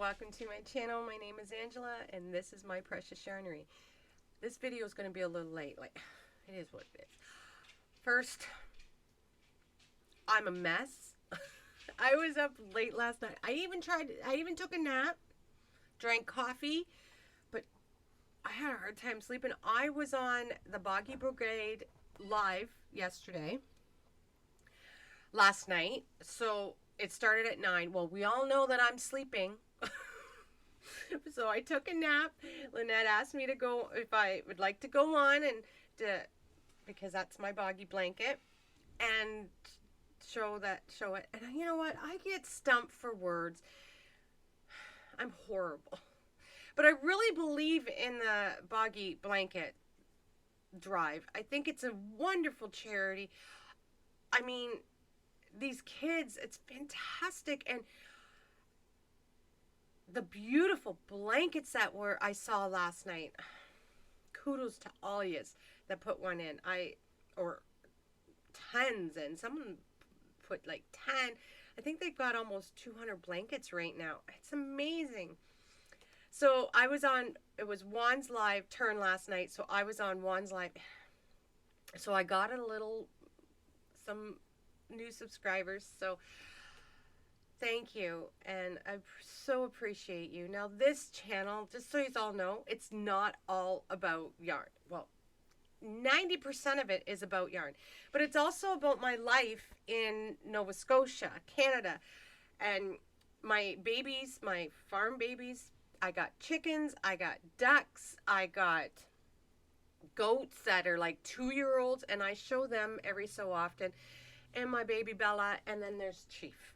welcome to my channel. My name is Angela and this is My Precious Yarnery. This video is going to be a little late. It is what it is. First, I'm a mess. I was up late last night. I even took a nap, drank coffee, but I had a hard time sleeping. I was on the Boggy Brigade live last night, so it started at 9. Well, we all know that I'm sleeping. So I took a nap. Lynette asked me to go, if I would like to go on, because that's my boggy blanket, and show it. And you know what? I get stumped for words. I'm horrible. But I really believe in the boggy blanket drive. I think it's a wonderful charity. I mean, these kids, it's fantastic. And the beautiful blankets that I saw last night. Kudos to all yous that put one in. Or tons, and someone put like 10. I think they've got almost 200 blankets right now. It's amazing. So it was Juan's live turn last night, so I was on Juan's live. So I got some new subscribers, so thank you, and I so appreciate you. Now this channel, just so you all know, it's not all about yarn. Well, 90% of it is about yarn, but it's also about my life in Nova Scotia, Canada, and my babies, my farm babies. I got chickens, I got ducks, I got goats that are like 2-year-olds, and I show them every so often, and my baby Bella, and then there's Chief.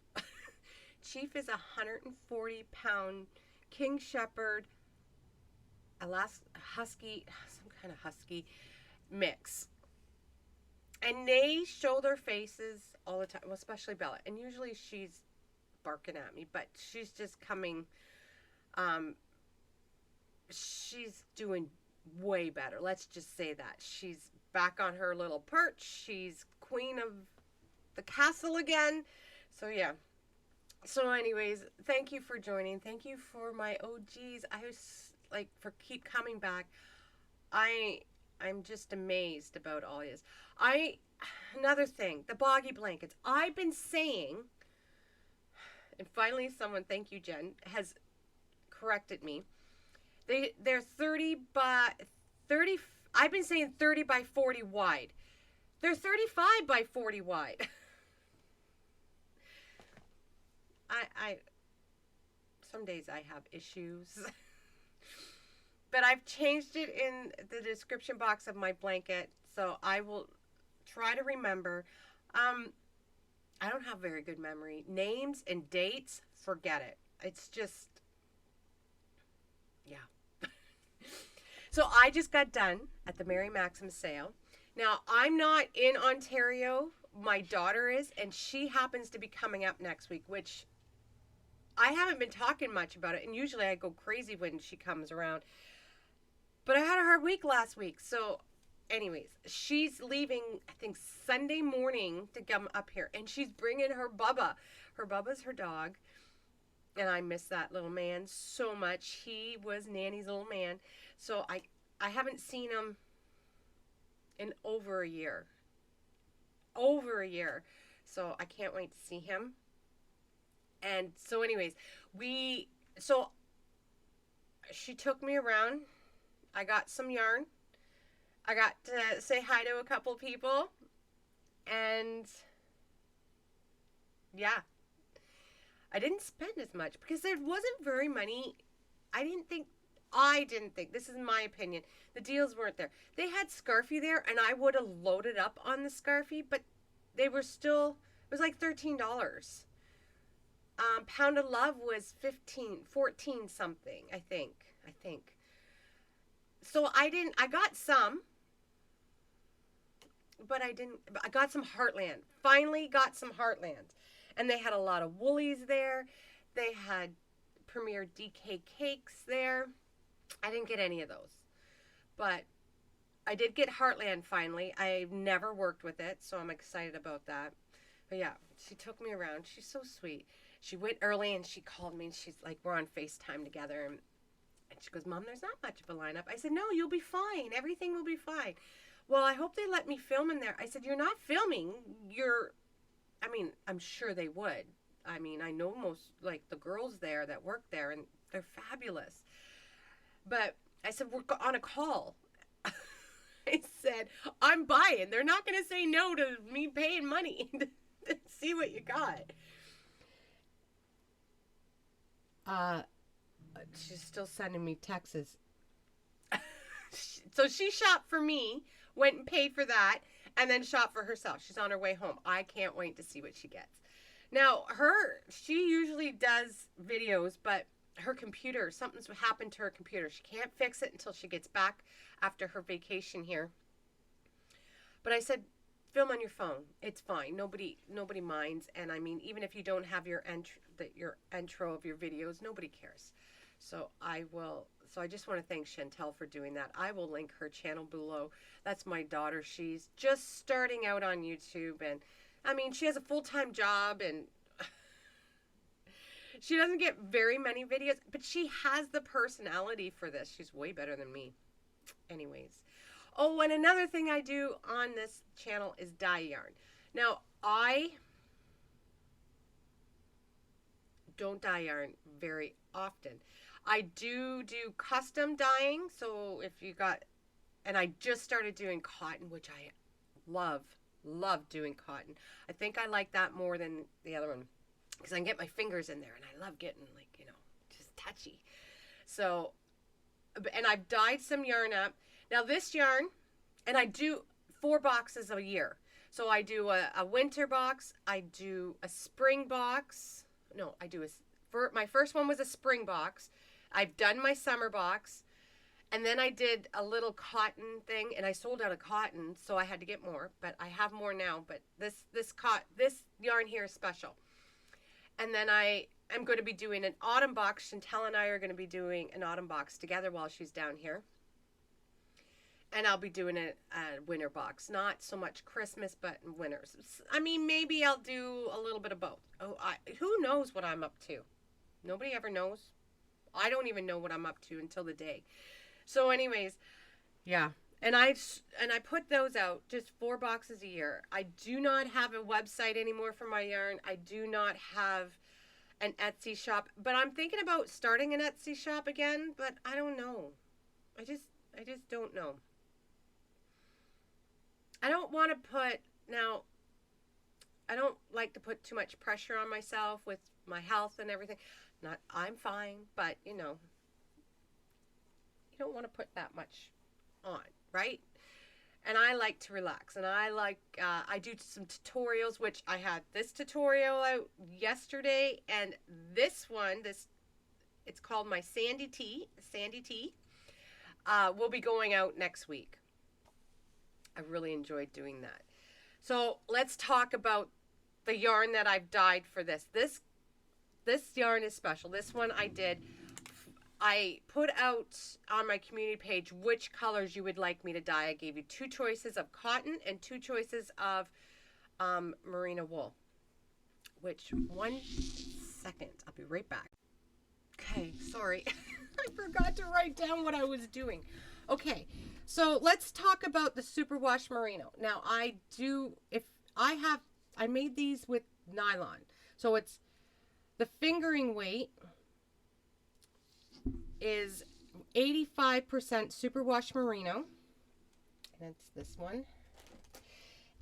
Chief is a 140-pound King Shepherd, Husky, some kind of Husky mix. And they show their faces all the time, well, especially Bella. And usually she's barking at me, but she's just coming. She's doing way better. Let's just say that. She's back on her little perch. She's queen of the castle again. So, yeah. So anyways, thank you for joining. Thank you for my OGs. I was for keep coming back. I'm just amazed about all this. Another thing, the boggy blankets. I've been saying, and finally someone, thank you Jen, has corrected me. They're 30 by 30. I've been saying 30 by 40 wide. They're 35 by 40 wide. Some days I have issues. But I've changed it in the description box of my blanket, so I will try to remember. I don't have very good memory. Names and dates, forget it. It's just, yeah. So I just got done at the Mary Maxim sale. Now, I'm not in Ontario. My daughter is, and she happens to be coming up next week, which I haven't been talking much about it, and usually I go crazy when she comes around. But I had a hard week last week, so anyways, she's leaving, I think, Sunday morning to come up here, and she's bringing her Bubba. Her Bubba's her dog, and I miss that little man so much. He was Nanny's little man, so I haven't seen him in over a year. So I can't wait to see him. And so anyways, she took me around. I got some yarn. I got to say hi to a couple people. And yeah, I didn't spend as much because there wasn't very many. I didn't think, this is my opinion, the deals weren't there. They had Scarfie there, and I would have loaded up on the Scarfie, but they were still, it was like $13. Pound of Love was 14 something, I think. So I got some, but I got some Heartland. Finally got some Heartland. And they had a lot of woolies there. They had Premier DK cakes there. I didn't get any of those. But I did get Heartland finally. I've never worked with it, so I'm excited about that. But yeah, she took me around. She's so sweet. she went early and she called me and she's like, we're on FaceTime together. And she goes, Mom, there's not much of a lineup. I said, no, you'll be fine. Everything will be fine. Well, I hope they let me film in there. I said, you're not filming. I mean, I'm sure they would. I mean, I know most, like, the girls there that work there, and they're fabulous. But I said, we're on a call. I said, I'm buying. They're not going to say no to me paying money to see what you got. She's still sending me texts. So she shopped for me, went and paid for that, and then shopped for herself. She's on her way home. I can't wait to see what she gets. Now, she usually does videos, but her computer, something's happened to her computer. She can't fix it until she gets back after her vacation here. But I said, film on your phone. It's fine. Nobody minds. And I mean, even if you don't have your intro of your videos, nobody cares. So I just want to thank Chantel for doing that. I will link her channel below. That's my daughter. She's just starting out on YouTube, and I mean, she has a full-time job, and she doesn't get very many videos, but she has the personality for this. She's way better than me. Anyways. Oh, and another thing I do on this channel is dye yarn. Now, I don't dye yarn very often. I do custom dyeing, so if you got, and I just started doing cotton, which I love doing cotton. I think I like that more than the other one because I can get my fingers in there, and I love getting, like, you know, just touchy. So, and I've dyed some yarn up. Now this yarn, and I do 4 boxes a year. So I do a winter box, I do a spring box. No, my first one was a spring box. I've done my summer box. And then I did a little cotton thing, and I sold out of cotton, so I had to get more, but I have more now. But this yarn here is special. And then I am going to be doing an autumn box. Chantel and I are going to be doing an autumn box together while she's down here. And I'll be doing a winter box. Not so much Christmas, but winters. I mean, maybe I'll do a little bit of both. Oh, who knows what I'm up to? Nobody ever knows. I don't even know what I'm up to until the day. So anyways, yeah. And I put those out, just 4 boxes a year. I do not have a website anymore for my yarn. I do not have an Etsy shop. But I'm thinking about starting an Etsy shop again, but I don't know. I just don't know. I don't want to I don't like to put too much pressure on myself with my health and everything. I'm fine, but you know, you don't want to put that much on, right? And I like to relax, and I do some tutorials, which I had this tutorial out yesterday, and this one, it's called my Sandy Tea, will be going out next week. I really enjoyed doing that. So let's talk about the yarn that I've dyed for this. This yarn is special. This one I put out on my community page which colors you would like me to dye. I gave you 2 choices of cotton and 2 choices of merino wool. One second, I'll be right back. Okay, sorry. I forgot to write down what I was doing. Okay, so let's talk about the superwash merino. Now I made these with nylon. So it's the fingering weight is 85% superwash merino. That's this one.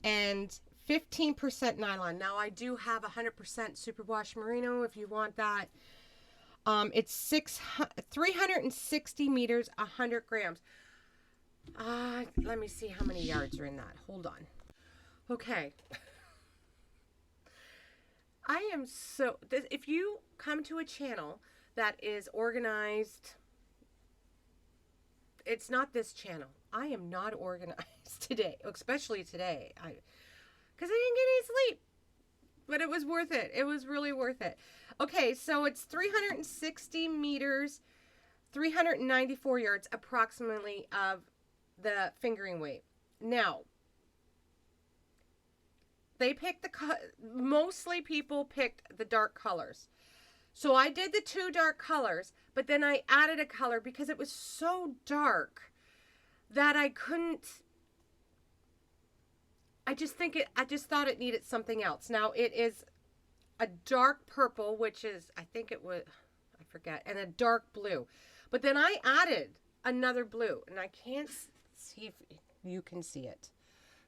And 15% nylon. Now I do have 100% superwash merino if you want that. It's 360 meters, 100 grams. Let me see how many yards are in that. Hold on. Okay. If you come to a channel that is organized, it's not this channel. I am not organized today, especially today. Because I didn't get any sleep. But it was worth it. It was really worth it. Okay, so it's 360 meters, 394 yards approximately of the fingering weight. Now, they picked mostly people picked the dark colors. So I did the 2 dark colors, but then I added a color because it was so dark that I couldn't. I just thought it needed something else. Now it is a dark purple, which is, I think it was, I forget, and a dark blue. But then I added another blue, and I can't see if you can see it.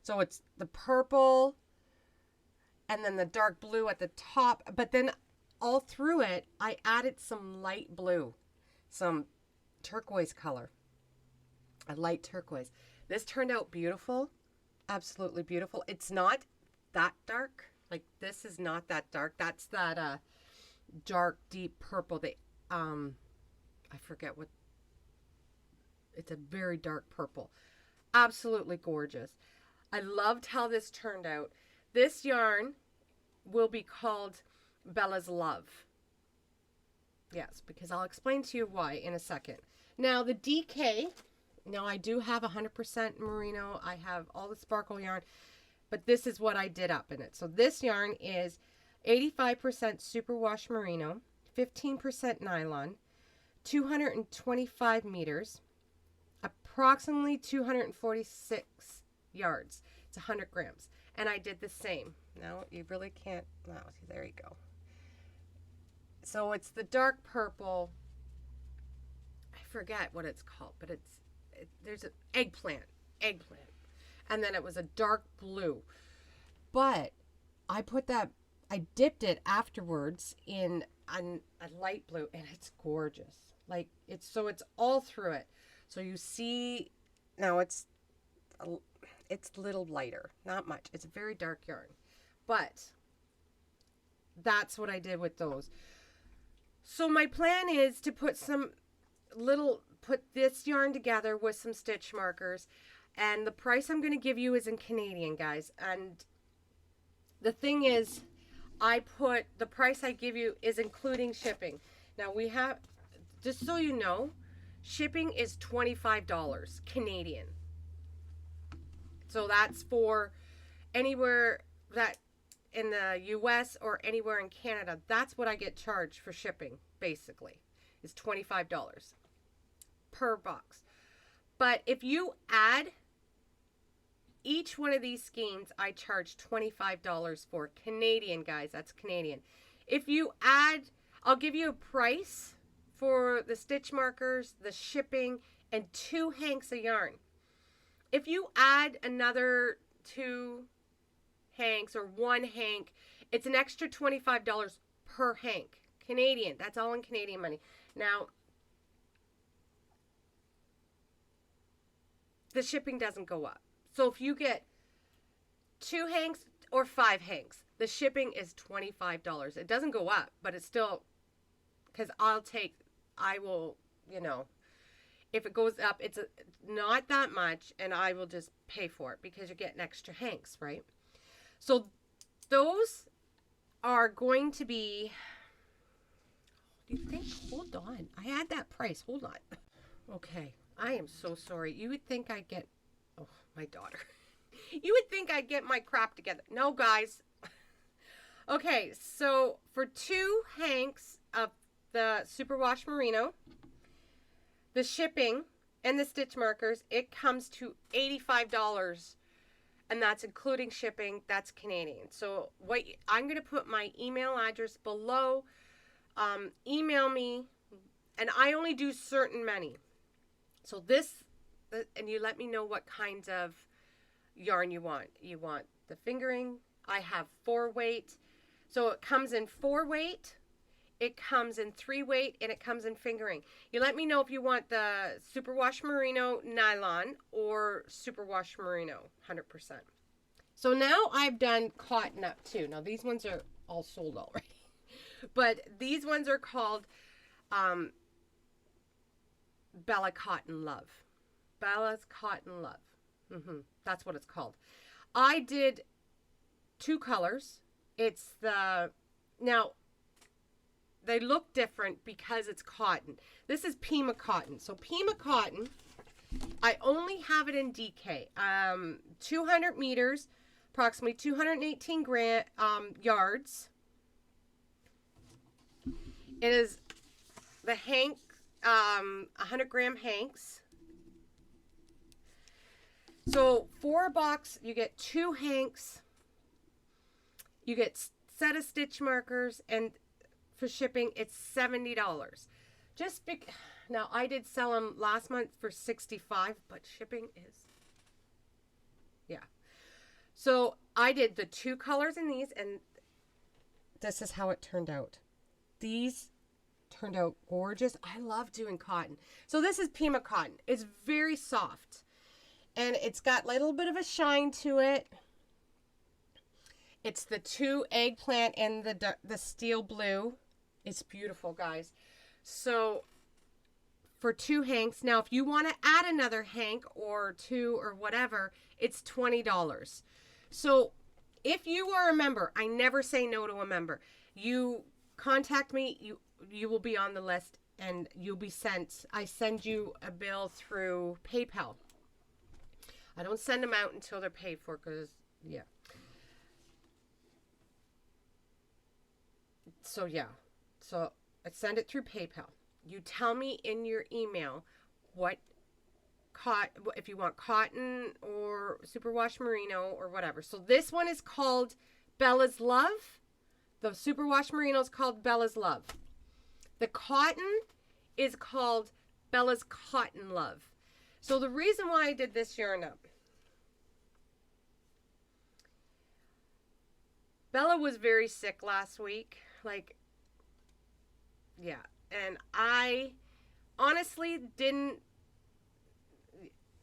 So it's the purple and then the dark blue at the top. But then all through it, I added some light blue, some turquoise color, a light turquoise. This turned out beautiful, absolutely beautiful. It's not that dark. Like, this is not that dark. That's that dark, deep purple. I forget what. It's a very dark purple. Absolutely gorgeous. I loved how this turned out. This yarn will be called Bella's Love. Yes, because I'll explain to you why in a second. Now, the DK. Now, I do have 100% merino. I have all the sparkle yarn. But this is what I did up in it. So this yarn is 85% superwash merino, 15% nylon, 225 meters, approximately 246 yards. It's 100 grams. And I did the same. Now, you really can't. No, there you go. So it's the dark purple. I forget what it's called, but there's an eggplant. And then it was a dark blue. But I dipped it afterwards in a light blue, and it's gorgeous. Like, it's all through it. So you see, now it's a little lighter, not much. It's a very dark yarn. But that's what I did with those. So my plan is to put this yarn together with some stitch markers. And the price I'm going to give you is in Canadian, guys. And the thing is, the price I give you is including shipping. Now we have, just so you know, shipping is $25 Canadian. So that's for anywhere that in the US or anywhere in Canada. That's what I get charged for shipping, basically, is $25 per box. But if you add each one of these skeins, I charge $25 for Canadian, guys. That's Canadian. If you add, I'll give you a price for the stitch markers, the shipping, and 2 hanks of yarn. If you add another 2 hanks or 1 hank, it's an extra $25 per hank. Canadian. That's all in Canadian money. Now, the shipping doesn't go up. So if you get 2 hanks or 5 hanks, the shipping is $25. It doesn't go up, but it's still, because I will, if it goes up, it's not that much, and I will just pay for it because you're getting extra hanks, right? So those are going to be, do you think? Hold on. I had that price. Hold on. Okay. I am so sorry. You would think I'd get, oh, my daughter. You would think I'd get my crap together. No, guys. Okay, so for 2 hanks of the superwash merino, the shipping and the stitch markers, it comes to $85. And that's including shipping. That's Canadian. So I'm going to put my email address below. Email me. And I only do certain many. So and you let me know what kinds of yarn you want. You want the fingering. I have 4 weight. So it comes in 4 weight. It comes in 3 weight, and it comes in fingering. You let me know if you want the superwash merino nylon or superwash merino 100%. So now I've done cotton up too. Now these ones are all sold already. But these ones are called Bella Cotton Love. Bella's Cotton Love. That's what it's called. I did 2 colors. Now, they look different because it's cotton. This is Pima cotton. So Pima cotton, I only have it in DK. 200 meters, approximately 218 yards. It is the hank, 100-gram hanks. So for a box, you get 2 hanks, you get set of stitch markers, and for shipping, it's $70. Now I did sell them last month for $65, but shipping is, yeah. So I did the 2 colors in these, and this is how it turned out. These turned out gorgeous. I love doing cotton. So this is Pima cotton. It's very soft. And it's got a little bit of a shine to it. It's the 2 eggplant and the steel blue. It's beautiful, guys. So for 2 hanks. Now, if you want to add another hank or 2 or whatever, it's $20. So if you are a member, I never say no to a member. You contact me, you will be on the list, and you'll be sent. I send you a bill through PayPal. I don't send them out until they're paid for, because, yeah. So, yeah. So, I send it through PayPal. You tell me in your email what if you want cotton or superwash merino or whatever. So, this one is called Bella's Love. The superwash merino is called Bella's Love. The cotton is called Bella's Cotton Love. So the reason why I did this yarn up, Bella was very sick last week. Like, yeah. And I honestly didn't,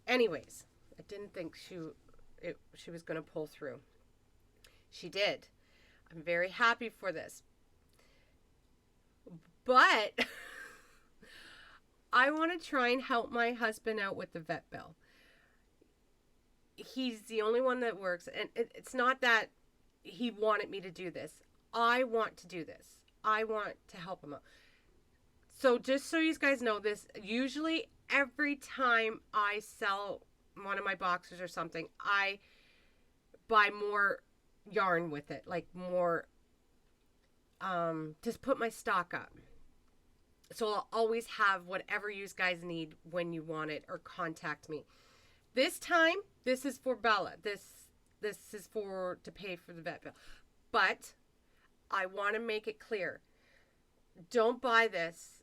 anyways, I didn't think she was going to pull through. She did. I'm very happy for this. But I want to try and help my husband out with the vet bill. He's the only one that works. And it's not that he wanted me to do this. I want to do this. I want to help him out. So just so you guys know this, usually every time I sell one of my boxes or something, I buy more yarn with it. Like more, just put my stock up. So I'll always have whatever you guys need when you want it, or contact me. This time, this is for Bella. This is to pay for the vet bill. But I want to make it clear. Don't buy this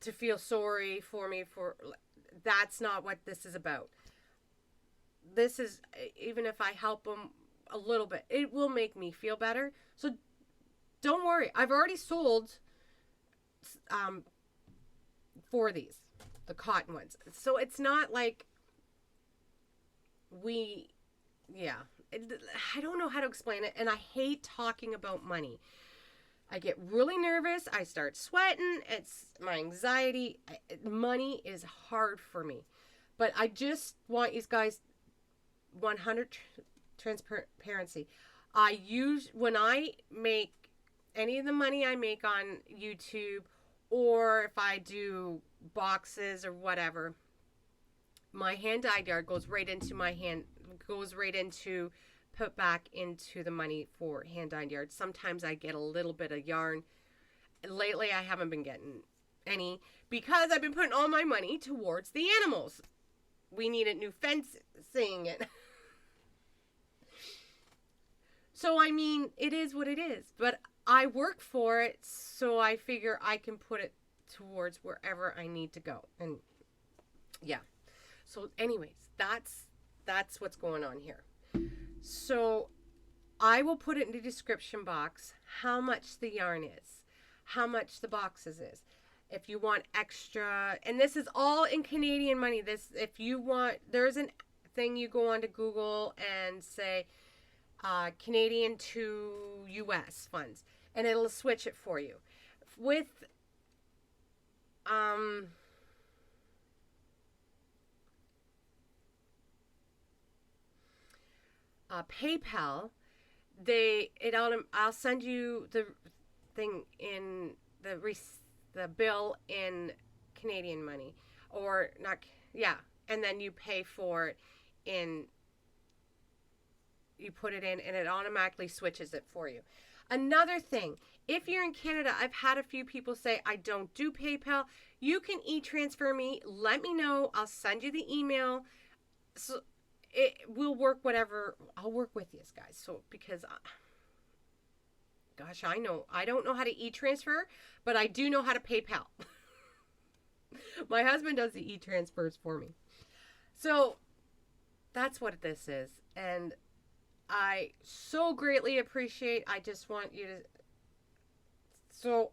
to feel sorry for me. That's not what this is about. This is, even if I help them a little bit, it will make me feel better. So don't worry. I've already sold 4 of these, the cotton ones. So it's not like I don't know how to explain it, and I hate talking about money. I get really nervous. I start sweating. It's my anxiety. Money is hard for me. But I just want you guys 100 transparency. When I make any of the money I make on YouTube, or if I do boxes or whatever, my hand-dyed yarn goes right into put back into the money for hand-dyed yarn. Sometimes I get a little bit of yarn. Lately, I haven't been getting any because I've been putting all my money towards the animals. We needed new fencing and so, I mean, it is what it is. But I work for it, so I figure I can put it towards wherever I need to go. And, yeah. So, anyways, that's what's going on here. So, I will put it in the description box how much the yarn is, how much the boxes is. If you want extra, and this is all in Canadian money. If you want, there's a thing you go onto Google and say, Canadian to US funds, and it'll switch it for you. With PayPal, I'll send you the thing in the bill in Canadian money, or not, yeah, and then you pay for it in you put it in and it automatically switches it for you. Another thing, if you're in Canada, I've had a few people say, I don't do PayPal. You can e-transfer me. Let me know. I'll send you the email. So it will work whatever. I'll work with you guys. So because, gosh, I don't know how to e-transfer, but I do know how to PayPal. My husband does the e-transfers for me. So that's what this is. And I so greatly appreciate. I just want you to. So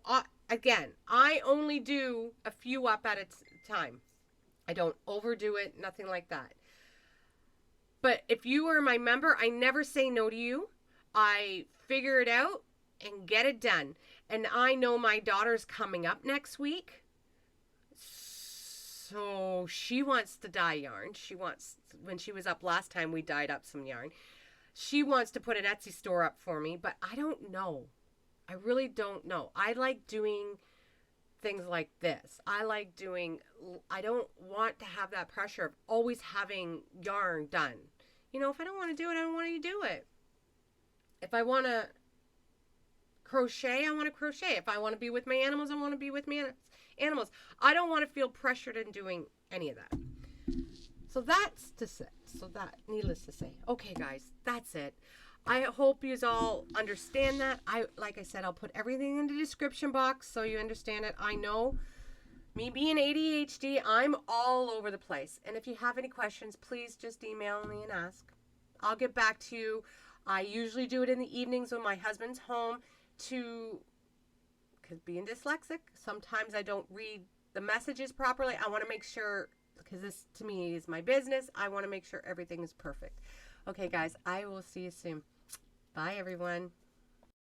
again, I only do a few up at a time. I don't overdo it, nothing like that. But if you are my member, I never say no to you. I figure it out and get it done. And I know my daughter's coming up next week. So she wants to dye yarn. When she was up last time, we dyed up some yarn. She wants to put an Etsy store up for me, but I don't know. I really don't know. I like doing things like this. I don't want to have that pressure of always having yarn done. You know, if I don't want to do it, I don't want to do it. If I want to crochet, I want to crochet. If I want to be with my animals, I want to be with my animals. I don't want to feel pressured in doing any of that. So that's just it. So that, needless to say. Okay, guys, that's it. I hope you all understand that. Like I said, I'll put everything in the description box so you understand it. I know, me being ADHD, I'm all over the place. And if you have any questions, please just email me and ask. I'll get back to you. I usually do it in the evenings when my husband's home because being dyslexic, sometimes I don't read the messages properly. I want to make sure, because this to me is my business, I want to make sure everything is perfect. Okay, guys, I will see you soon. Bye, everyone.